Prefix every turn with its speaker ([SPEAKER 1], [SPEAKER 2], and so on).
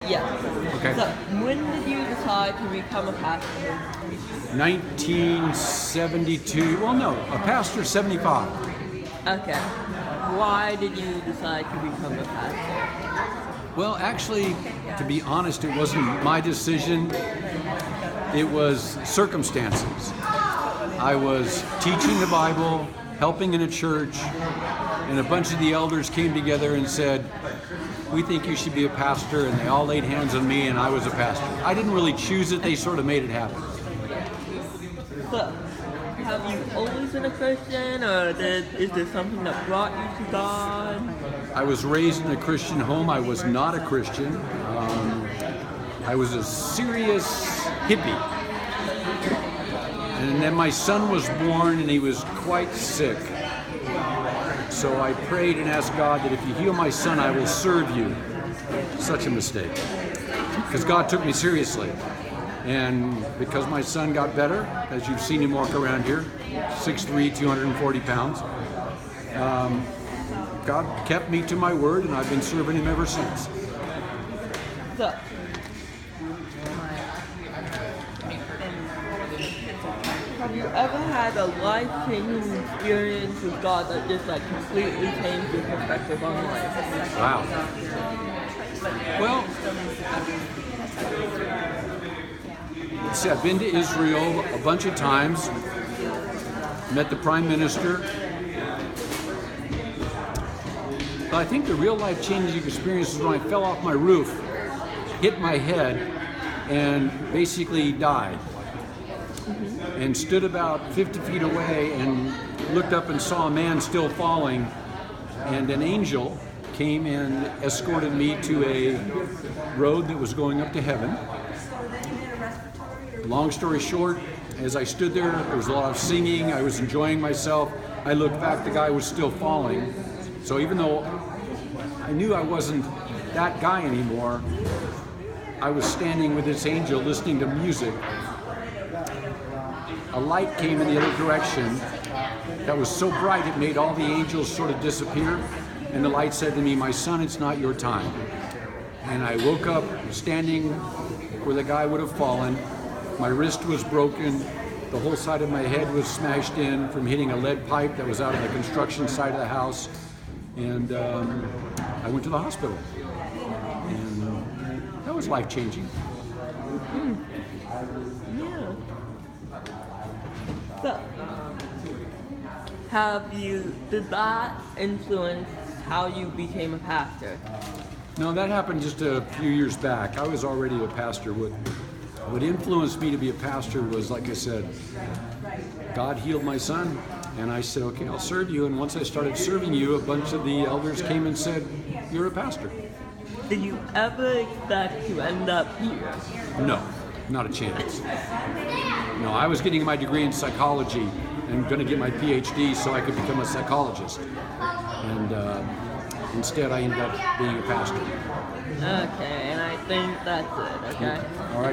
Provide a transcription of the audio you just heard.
[SPEAKER 1] Yes.
[SPEAKER 2] Okay.
[SPEAKER 1] So, when did you decide to become a pastor?
[SPEAKER 2] 1972. Well, no, a pastor 75.
[SPEAKER 1] Okay. Why did you decide to become a pastor?
[SPEAKER 2] Well, actually, to be honest, it wasn't my decision. It was circumstances. I was teaching the Bible, helping in a church, and a bunch of the elders came together and said, "We think you should be a pastor," and they all laid hands on me and I was a pastor. I didn't really choose it, they sort of made it happen.
[SPEAKER 1] So, have you always been a Christian, or is there something that brought you to God?
[SPEAKER 2] I was raised in a Christian home. I was not a Christian. I was a serious hippie. And then my son was born and he was quite sick. So I prayed and asked God that if you heal my son, I will serve you. Such a mistake. Because God took me seriously. And because my son got better, as you've seen him walk around here, 6'3", 240 pounds, God kept me to my word, and I've been serving him ever since.
[SPEAKER 1] So, have you ever had a life-changing experience with God that just completely changed your perspective on life?
[SPEAKER 2] Wow. Well, let's see, I've been to Israel a bunch of times, met the Prime Minister. But I think the real life-changing experience was when I fell off my roof, hit my head, and basically died. And stood about 50 feet away and looked up and saw a man still falling, and an angel came and escorted me to a road that was going up to heaven. Long story short, as I stood there was a lot of singing, I was enjoying myself. I looked back, the guy was still falling. So even though I knew I wasn't that guy anymore, I was standing with this angel listening to music. A light came in the other direction that was so bright it made all the angels sort of disappear. And the light said to me, "My son, it's not your time." And I woke up standing where the guy would have fallen. My wrist was broken. The whole side of my head was smashed in from hitting a lead pipe that was out of the construction side of the house. And I went to the hospital. And that was life-changing.
[SPEAKER 1] Yeah. So, did that influence how you became a pastor?
[SPEAKER 2] No, that happened just a few years back. I was already a pastor. What influenced me to be a pastor was, like I said, God healed my son, and I said, "Okay, I'll serve you." And once I started serving you, a bunch of the elders came and said, "You're a pastor."
[SPEAKER 1] Did you ever expect to end up here?
[SPEAKER 2] No, not a chance. No, I was getting my degree in psychology and going to get my PhD so I could become a psychologist. And instead, I ended up being a pastor.
[SPEAKER 1] Okay, and I think that's it, okay?
[SPEAKER 2] All right.